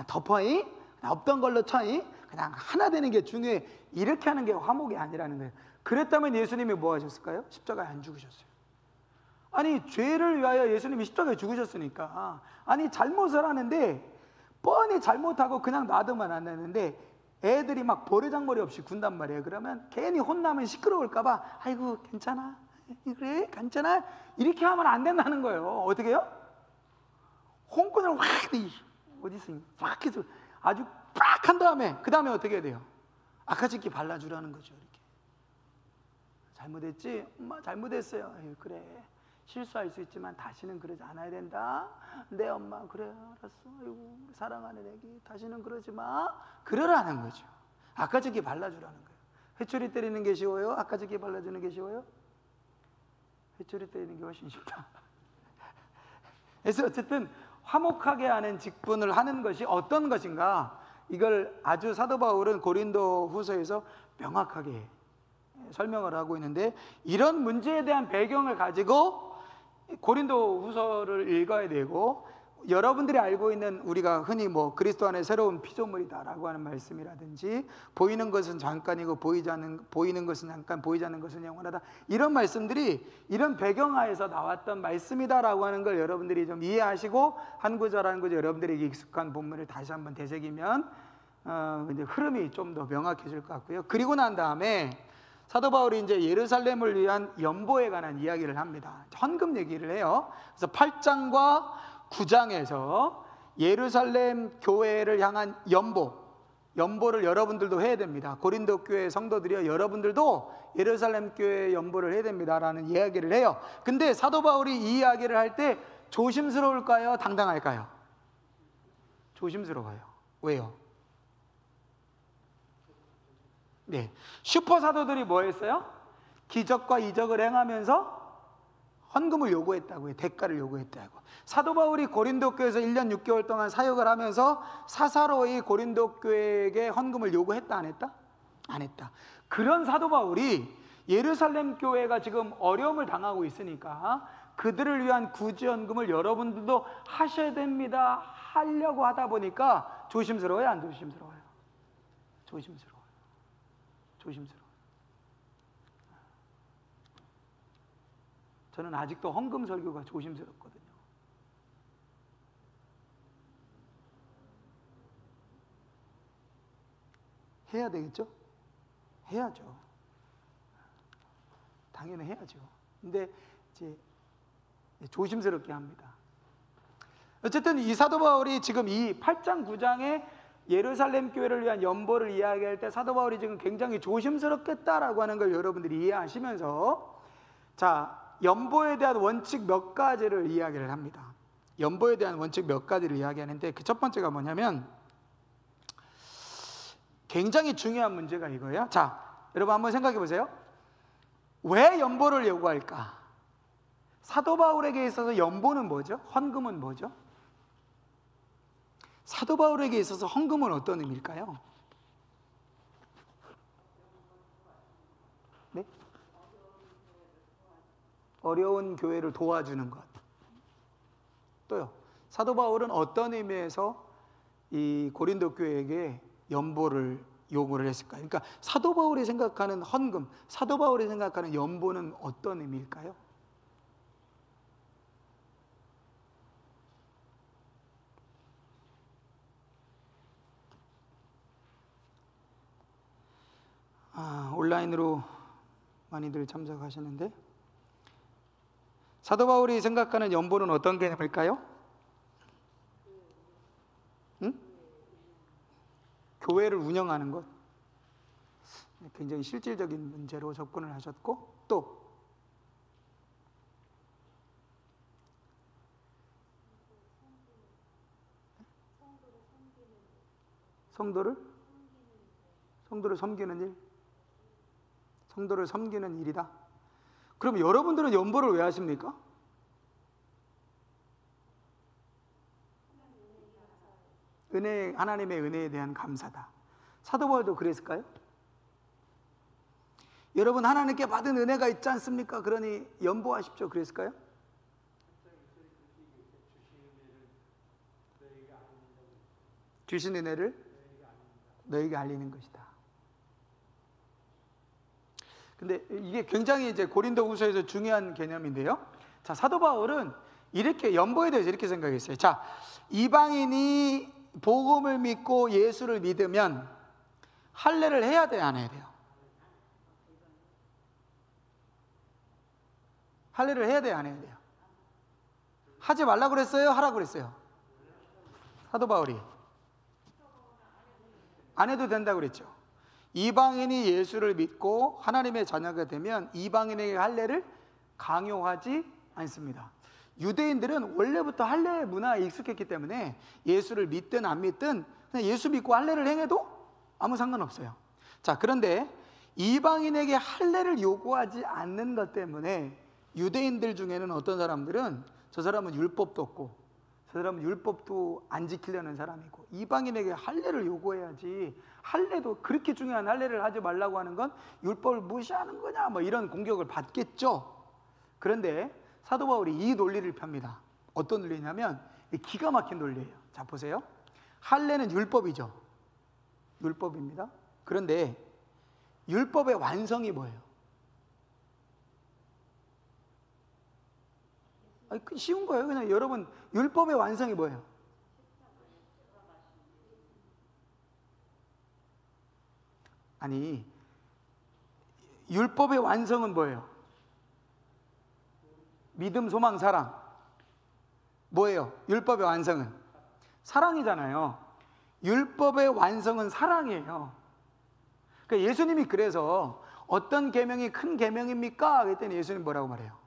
덮어이 없던 걸로 쳐이, 그냥 하나 되는 게 중요해. 이렇게 하는 게 화목이 아니라는 거예요. 그랬다면 예수님이 뭐 하셨을까요? 십자가에 안 죽으셨어요. 아니, 죄를 위하여 예수님이 십자가에 죽으셨으니까. 아니, 잘못을 하는데 뻔히 잘못하고 그냥 놔두면 안 되는데 애들이 막 버르장머리 없이 군단 말이에요. 그러면 괜히 혼나면 시끄러울까 봐 아이고 괜찮아, 그래 괜찮아 이렇게 하면 안 된다는 거예요. 어떻게 해요? 홍군을 확 어디서 확 해서 아주 빡 한 다음에 그 다음에 어떻게 해야 돼요? 아카지키 발라주라는 거죠. 이렇게 잘못했지? 엄마 잘못했어요. 에이, 그래 실수할 수 있지만 다시는 그러지 않아야 된다. 네 엄마 그래 알았어. 아이고 사랑하는 애기 다시는 그러지 마. 그러라는 거죠. 아카지키 발라주라는 거예요. 회초리 때리는 게 쉬워요? 아카지키 발라주는 게 쉬워요? 회초리 때리는 게 훨씬 쉽다. 그래서 어쨌든 화목하게 하는 직분을 하는 것이 어떤 것인가, 이걸 아주 사도 바울은 고린도 후서에서 명확하게 설명을 하고 있는데, 이런 문제에 대한 배경을 가지고 고린도 후서를 읽어야 되고, 여러분들이 알고 있는 우리가 흔히 뭐 그리스도 안에 새로운 피조물이다라고 하는 말씀이라든지, 보이는 것은 잠깐이고 보이는 것은 잠깐, 보이지 않는 것은 영원하다, 이런 말씀들이 이런 배경하에서 나왔던 말씀이다라고 하는 걸 여러분들이 좀 이해하시고, 한 구절 한 구절 여러분들에게 익숙한 본문을 다시 한번 되새기면 이제 흐름이 좀 더 명확해질 것 같고요. 그리고 난 다음에 사도 바울이 이제 예루살렘을 위한 연보에 관한 이야기를 합니다. 헌금 얘기를 해요. 그래서 8장과 9장에서 예루살렘 교회를 향한 연보를 여러분들도 해야 됩니다. 고린도 교회 성도들이요, 여러분들도 예루살렘 교회 연보를 해야 됩니다라는 이야기를 해요. 근데 사도 바울이 이 이야기를 할 때 조심스러울까요? 당당할까요? 조심스러워요. 왜요? 네, 슈퍼 사도들이 뭐 했어요? 기적과 이적을 행하면서 헌금을 요구했다고요. 대가를 요구했다고. 사도 바울이 고린도 교회에서 1년 6개월 동안 사역을 하면서 사사로이 고린도 교회에게 헌금을 요구했다 안 했다? 안 했다. 그런 사도 바울이 예루살렘 교회가 지금 어려움을 당하고 있으니까 그들을 위한 구제헌금을 여러분들도 하셔야 됩니다 하려고 하다 보니까 조심스러워요, 안 조심스러워요? 조심스러워요. 저는 아직도 헌금 설교가 조심스럽거든요. 해야 되겠죠? 해야죠. 당연히 해야죠. 근데 이제 조심스럽게 합니다. 어쨌든 이 사도 바울이 지금 이 8장 9장에 예루살렘 교회를 위한 연보를 이야기할 때 사도 바울이 지금 굉장히 조심스럽겠다라고 하는 걸 여러분들이 이해하시면서, 자, 연보에 대한 원칙 몇 가지를 이야기를 합니다. 연보에 대한 원칙 몇 가지를 이야기하는데, 그 첫 번째가 뭐냐면 굉장히 중요한 문제가 이거예요. 자, 여러분 한번 생각해 보세요. 왜 연보를 요구할까? 사도 바울에게 있어서 연보는 뭐죠? 헌금은 뭐죠? 사도 바울에게 있어서 헌금은 어떤 의미일까요? 네? 어려운 교회를 도와주는 것. 또요, 사도 바울은 어떤 의미에서 이 고린도 교회에게 연보를 요구를 했을까요? 그러니까 사도 바울이 생각하는 헌금, 사도 바울이 생각하는 연보는 어떤 의미일까요? 온라인으로 많이들 참석하시는데, 사도 바울이 생각하는 연보는 어떤 개념일까요? 응? 교회를 운영하는 것. 굉장히 실질적인 문제로 접근을 하셨고, 또 성도를 섬기는 일, 성도를 섬기는 일이다. 그럼 여러분들은 연보를 왜 하십니까? 하나님의 은혜에 대한 감사다. 사도 바울도 그랬을까요? 여러분 하나님께 받은 은혜가 있지 않습니까? 그러니 연보하십시오. 그랬을까요? 주신 은혜를 너에게 알리는 것이다. 근데 이게 굉장히 이제 고린도 후서에서 중요한 개념인데요. 자, 사도 바울은 이렇게 연보에 대해서 이렇게 생각했어요. 자, 이방인이 복음을 믿고 예수를 믿으면 할례를 해야 돼요, 안 해야 돼요? 할례를 해야 돼요, 안 해야 돼요? 하지 말라고 그랬어요? 하라고 그랬어요? 사도 바울이 안 해도 된다고 그랬죠. 이방인이 예수를 믿고 하나님의 자녀가 되면 이방인에게 할례를 강요하지 않습니다. 유대인들은 원래부터 할례 문화에 익숙했기 때문에 예수를 믿든 안 믿든 그냥 예수 믿고 할례를 행해도 아무 상관없어요. 자, 그런데 이방인에게 할례를 요구하지 않는 것 때문에 유대인들 중에는 어떤 사람들은 저 사람은 율법도 없고 저 사람은 율법도 안 지키려는 사람이고 이방인에게 할례를 요구해야지, 할례도 그렇게 중요한 할례를 하지 말라고 하는 건 율법을 무시하는 거냐, 뭐 이런 공격을 받겠죠. 그런데 사도 바울이 이 논리를 펴니다. 어떤 논리냐면 기가 막힌 논리예요. 자, 보세요. 할례는 율법이죠. 율법입니다. 그런데 율법의 완성이 뭐예요? 쉬운 거예요. 그냥 여러분, 율법의 완성이 뭐예요? 아니, 율법의 완성은 뭐예요? 믿음, 소망, 사랑. 뭐예요? 율법의 완성은 사랑이잖아요. 율법의 완성은 사랑이에요. 그러니까 예수님이 그래서 어떤 계명이 큰 계명입니까? 그랬더니 예수님 뭐라고 말해요?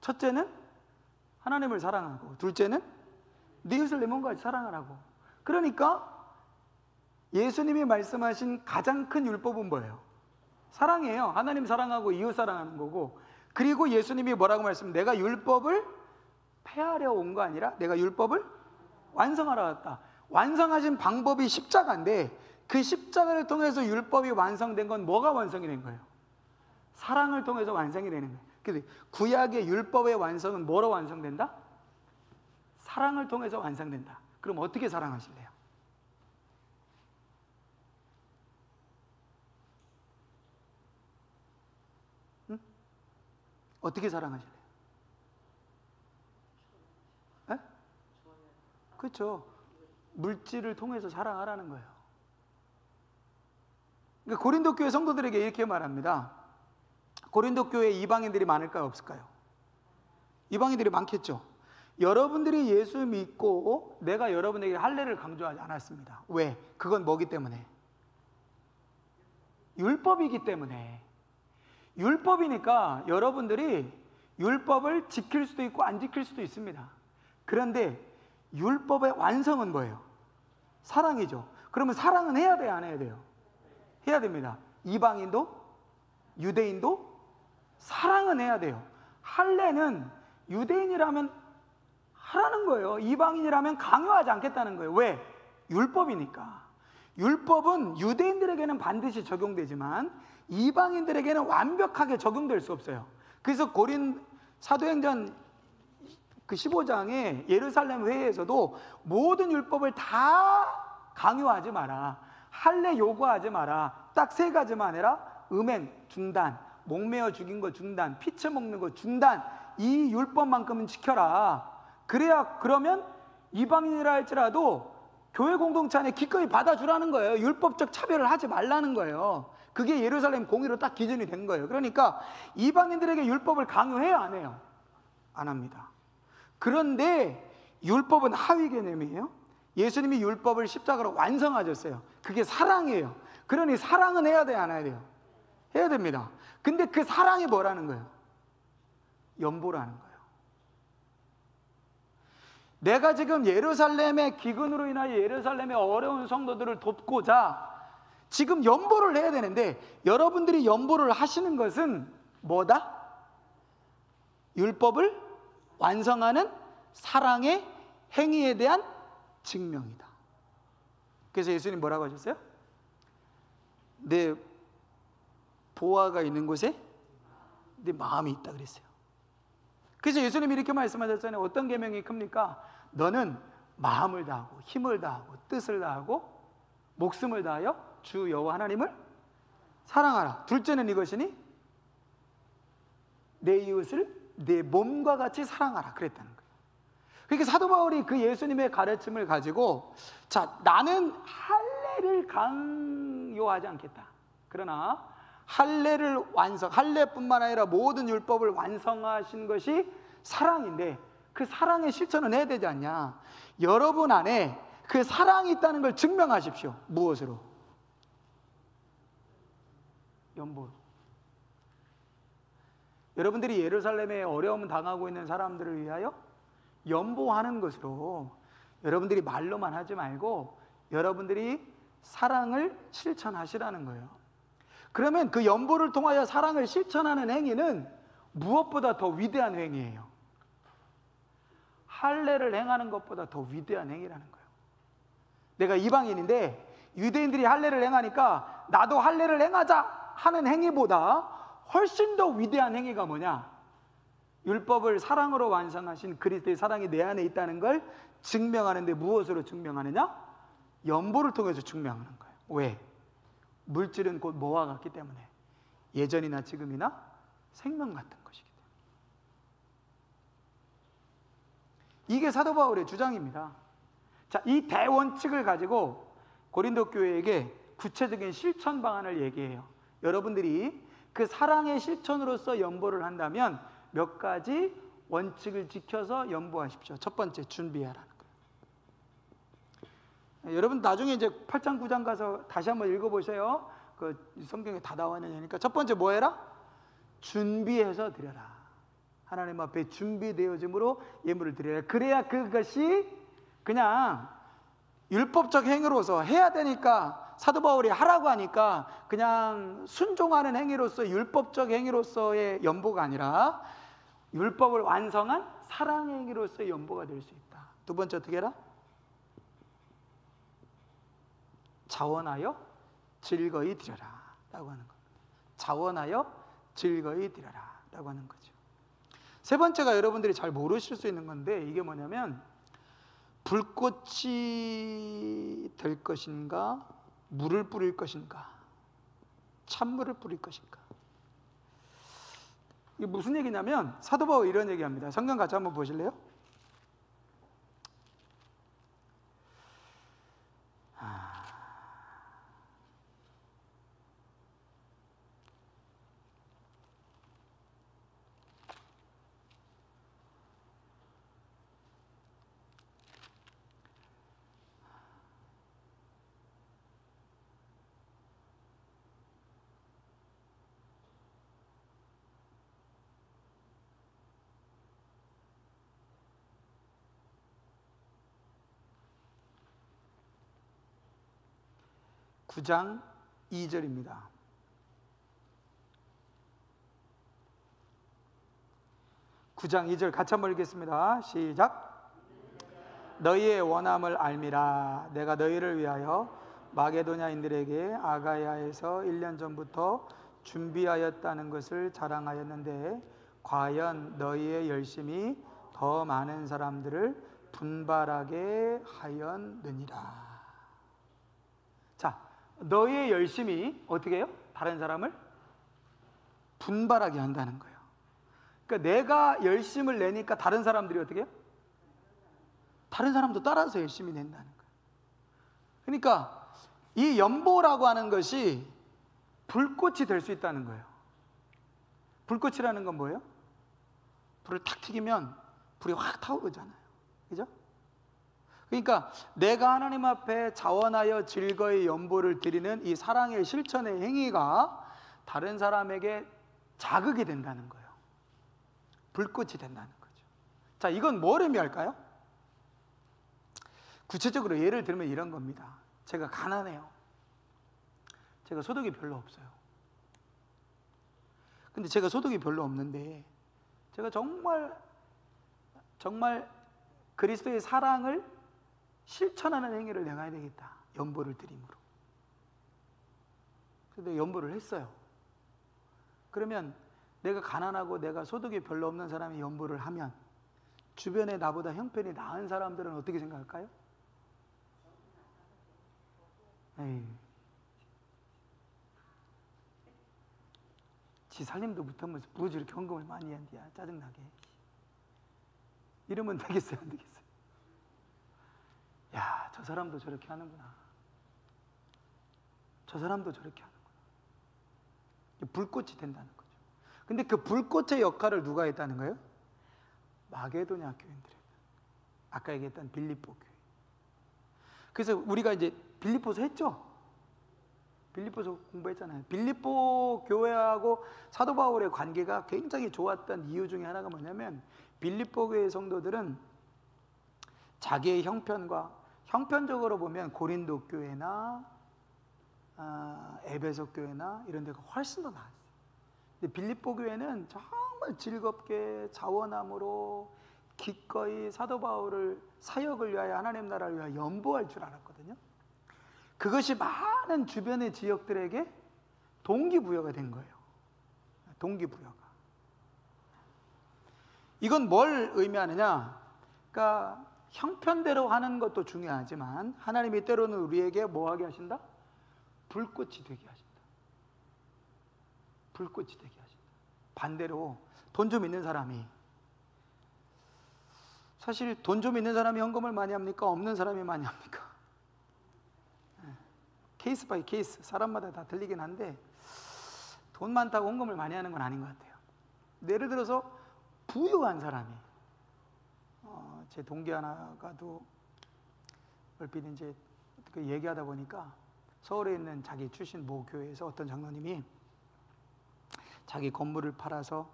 첫째는 하나님을 사랑하고, 둘째는 네 이웃을 내 몸과 같이 사랑하라고. 그러니까 예수님이 말씀하신 가장 큰 율법은 뭐예요? 사랑이에요. 하나님 사랑하고 이웃 사랑하는 거고. 그리고 예수님이 뭐라고 내가 율법을 폐하려 온 거 아니라 내가 율법을 완성하러 왔다. 완성하신 방법이 십자가인데 그 십자가를 통해서 율법이 완성된 건 뭐가 완성이 된 거예요? 사랑을 통해서 완성이 되는 거예요. 근데 구약의 율법의 완성은 뭐로 완성된다? 사랑을 통해서 완성된다. 그럼 어떻게 사랑하실래요? 응? 어떻게 사랑하실래요? 에? 그렇죠. 물질을 통해서 사랑하라는 거예요. 그러니까 고린도 교회 성도들에게 이렇게 말합니다. 고린도 교회에 이방인들이 많을까요, 없을까요? 이방인들이 많겠죠. 여러분들이 예수 믿고 내가 여러분에게 할례를 강조하지 않았습니다. 왜? 그건 뭐기 때문에? 율법이기 때문에. 율법이니까 여러분들이 율법을 지킬 수도 있고 안 지킬 수도 있습니다. 그런데 율법의 완성은 뭐예요? 사랑이죠. 그러면 사랑은 해야 돼요, 안 해야 돼요? 해야 됩니다. 이방인도 유대인도 사랑은 해야 돼요. 할례는 유대인이라면 하라는 거예요. 이방인이라면 강요하지 않겠다는 거예요. 왜? 율법이니까. 율법은 유대인들에게는 반드시 적용되지만 이방인들에게는 완벽하게 적용될 수 없어요. 그래서 사도행전 그 15장에 예루살렘 회의에서도 모든 율법을 다 강요하지 마라, 할례 요구하지 마라, 딱 세 가지만 해라. 음행 중단, 목매어 죽인 거 중단, 피채 먹는 거 중단, 이 율법만큼은 지켜라. 그러면 이방인이라 할지라도 교회 공동체 안에 기꺼이 받아주라는 거예요. 율법적 차별을 하지 말라는 거예요. 그게 예루살렘 공의로 딱 기준이 된 거예요. 그러니까 이방인들에게 율법을 강요해요, 안 해요? 안 합니다. 그런데 율법은 하위 개념이에요. 예수님이 율법을 십자가로 완성하셨어요. 그게 사랑이에요. 그러니 사랑은 해야 돼요, 안 해야 돼요? 해야 됩니다. 근데 그 사랑이 뭐라는 거예요? 연보라는 거예요. 내가 지금 예루살렘의 기근으로 인하여 예루살렘의 어려운 성도들을 돕고자 지금 연보를 해야 되는데 여러분들이 연보를 하시는 것은 뭐다? 율법을 완성하는 사랑의 행위에 대한 증명이다. 그래서 예수님 뭐라고 하셨어요? 내 보화가 있는 곳에 내 마음이 있다 그랬어요. 그래서 예수님이 이렇게 말씀하셨잖아요. 어떤 계명이 큽니까? 너는 마음을 다하고 힘을 다하고 뜻을 다하고 목숨을 다하여 주 여호와 하나님을 사랑하라. 둘째는 이것이니 내 이웃을 내 몸과 같이 사랑하라 그랬다는 거예요. 그러니까 사도 바울이 그 예수님의 가르침을 가지고 나는 할례를 강요하지 않겠다. 그러나 할례를 할례뿐만 아니라 모든 율법을 완성하신 것이 사랑인데 그 사랑의 실천은 해야 되지 않냐? 여러분 안에 그 사랑이 있다는 걸 증명하십시오. 무엇으로? 연보로. 여러분들이 예루살렘에 어려움 당하고 있는 사람들을 위하여 연보하는 것으로 여러분들이 말로만 하지 말고 여러분들이 사랑을 실천하시라는 거예요. 그러면 그 연보를 통하여 사랑을 실천하는 행위는 무엇보다 더 위대한 행위예요. 할례를 행하는 것보다 더 위대한 행위라는 거예요. 내가 이방인인데 유대인들이 할례를 행하니까 나도 할례를 행하자 하는 행위보다 훨씬 더 위대한 행위가 뭐냐? 율법을 사랑으로 완성하신 그리스도의 사랑이 내 안에 있다는 걸 증명하는데 무엇으로 증명하느냐? 연보를 통해서 증명하는 거예요. 왜? 물질은 곧 뭐와 같기 때문에 예전이나 지금이나 생명 같은 것이기 때문에. 이게 사도 바울의 주장입니다. 자, 이 대원칙을 가지고 고린도 교회에게 구체적인 실천 방안을 얘기해요. 여러분들이 그 사랑의 실천으로서 연보를 한다면 몇 가지 원칙을 지켜서 연보하십시오. 첫 번째, 준비하라는 거예요. 여러분 나중에 이제 8장 9장 가서 다시 한번 읽어보세요. 그 성경에 다 나와 있으니까. 첫 번째 뭐 해라? 준비해서 드려라. 하나님 앞에 준비되어짐으로 예물을 드려야. 그래야 그것이 그냥 율법적 행위로서 해야 되니까 사도 바울이 하라고 하니까 그냥 순종하는 행위로서 율법적 행위로서의 연보가 아니라 율법을 완성한 사랑의 행위로서의 연보가 될 수 있다. 두 번째 어떻게 해라? 자원하여 즐거이 드려라 라고 하는 겁니다. 자원하여 즐거이 드려라 라고 하는 거죠. 세 번째가 여러분들이 잘 모르실 수 있는 건데 이게 뭐냐면 불꽃이 될 것인가 물을 뿌릴 것인가 찬물을 뿌릴 것인가. 이게 무슨 얘기냐면 사도 바울이 이런 얘기합니다. 성경 같이 한번 보실래요? 구 9장 2절입니다. 9장 2절 같이 한번 읽겠습니다. 시작. 너희의 원함을 알미라. 내가 너희를 위하여 마게도냐인들에게 아가야에서 1년 전부터 준비하였다는 것을 자랑하였는데 과연 너희의 열심이 더 많은 사람들을 분발하게 하였느니라. 자, 너희의 열심이 어떻게 해요? 다른 사람을 분발하게 한다는 거예요. 그러니까 내가 열심을 내니까 다른 사람들이 어떻게 해요? 다른 사람도 따라서 열심히 낸다는 거예요. 그러니까 이 연보라고 하는 것이 불꽃이 될 수 있다는 거예요. 불꽃이라는 건 뭐예요? 불을 탁 튀기면 불이 확 타오르잖아요. 그죠? 그러니까 내가 하나님 앞에 자원하여 즐거이 연보를 드리는 이 사랑의 실천의 행위가 다른 사람에게 자극이 된다는 거예요. 불꽃이 된다는 거죠. 자, 이건 뭘 의미할까요? 구체적으로 예를 들면 이런 겁니다. 제가 가난해요. 제가 소득이 별로 없어요. 근데 제가 소득이 별로 없는데 제가 정말 그리스도의 사랑을 실천하는 행위를 내가 해야 되겠다. 연보를 드림으로. 근데 연보를 했어요. 그러면 내가 가난하고 내가 소득이 별로 없는 사람이 연보를 하면 주변에 나보다 형편이 나은 사람들은 어떻게 생각할까요? 에이, 지 살림도 못하면서 뭐 저렇게 헌금을 많이 한디야. 짜증나게. 이러면 되겠어요? 안 되겠어요? 야, 저 사람도 저렇게 하는구나. 저 사람도 저렇게 하는구나. 불꽃이 된다는 거죠. 근데 그 불꽃의 역할을 누가 했다는 거예요? 마게도냐 교인들이. 아까 얘기했던 빌립보 교회. 그래서 우리가 이제 빌립보서 했죠? 빌립보서 공부했잖아요. 빌립보 교회하고 사도 바울의 관계가 굉장히 좋았던 이유 중에 하나가 뭐냐면, 빌립보 교회 성도들은 자기의 형편적으로 보면 고린도 교회나 에베소 교회나 이런 데가 훨씬 더 나았어요. 근데 빌립보 교회는 정말 즐겁게 자원함으로 기꺼이 사도 바울을 사역을 위하여, 하나님 나라를 위하여 연보할 줄 알았거든요. 그것이 많은 주변의 지역들에게 동기부여가 된 거예요. 동기부여가. 이건 뭘 의미하느냐? 그러니까 형편대로 하는 것도 중요하지만 하나님이 때로는 우리에게 뭐 하게 하신다? 불꽃이 되게 하신다. 불꽃이 되게 하신다. 반대로 돈 좀 있는 사람이, 사실 돈 좀 있는 사람이 헌금을 많이 합니까? 없는 사람이 많이 합니까? 케이스 바이 케이스, 사람마다 다 틀리긴 한데 돈 많다고 헌금을 많이 하는 건 아닌 것 같아요. 예를 들어서 부유한 사람이, 제 동기 하나가도 얼핏 이제 얘기하다 보니까 서울에 있는 자기 출신 모 교회에서 어떤 장로님이 자기 건물을 팔아서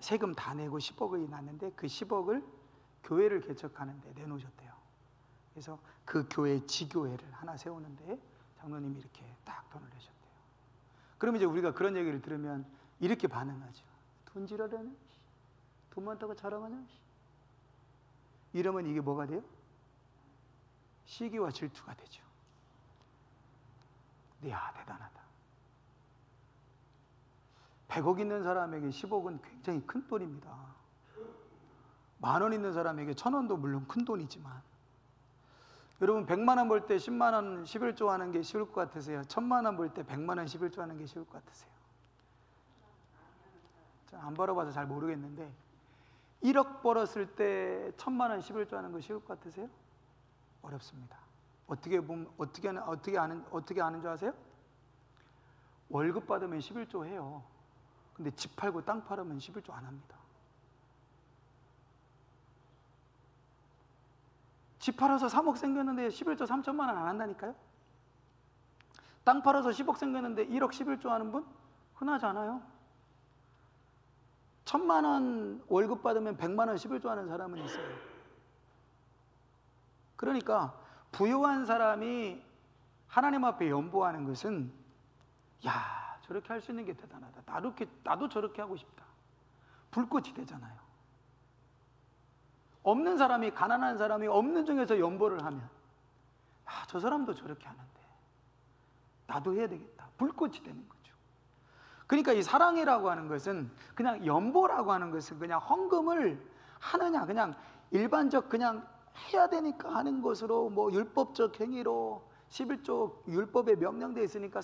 세금 다 내고 10억이 났는데 그 10억을 교회를 개척하는 데 내놓으셨대요. 그래서 그 교회 지교회를 하나 세우는데 장로님이 이렇게 딱 돈을 내셨대요. 그럼 이제 우리가 그런 얘기를 들으면 이렇게 반응하죠. 돈 지랄하냐? 돈 많다고 자랑하냐? 이러면 이게 뭐가 돼요? 시기와 질투가 되죠. 이야, 대단하다. 100억 있는 사람에게 10억은 굉장히 큰 돈입니다. 10,000원 있는 사람에게 1,000원도 물론 큰 돈이지만, 여러분 100만 원 벌 때 10만 원 11조 하는 게 쉬울 것 같으세요? 1,000만 원 벌 때 100만 원 11조 하는 게 쉬울 것 같으세요? 안 벌어봐서 잘 모르겠는데 1억 벌었을 때 1,000만 원 11조 하는 거 쉬울 것 같으세요? 어렵습니다. 어떻게 아는 줄 아세요? 월급 받으면 11조 해요. 근데 집 팔고 땅 팔으면 11조 안 합니다. 집 팔아서 3억 생겼는데 11조 3천만 원 안 한다니까요? 땅 팔아서 10억 생겼는데 1억 11조 하는 분? 흔하지 않아요. 1,000만 원 월급 받으면 100만 원 11조 하는 사람은 있어요. 그러니까 부유한 사람이 하나님 앞에 연보하는 것은, 야, 저렇게 할 수 있는 게 대단하다. 나도 저렇게 하고 싶다. 불꽃이 되잖아요. 없는 사람이, 가난한 사람이 없는 중에서 연보를 하면, 아, 저 사람도 저렇게 하는데 나도 해야 되겠다. 불꽃이 되는 거죠. 그러니까 이 사랑이라고 하는 것은, 그냥 연보라고 하는 것은 그냥 헌금을 하느냐, 그냥 일반적 그냥 해야 되니까 하는 것으로, 뭐 율법적 행위로 11조 율법에 명령되어 있으니까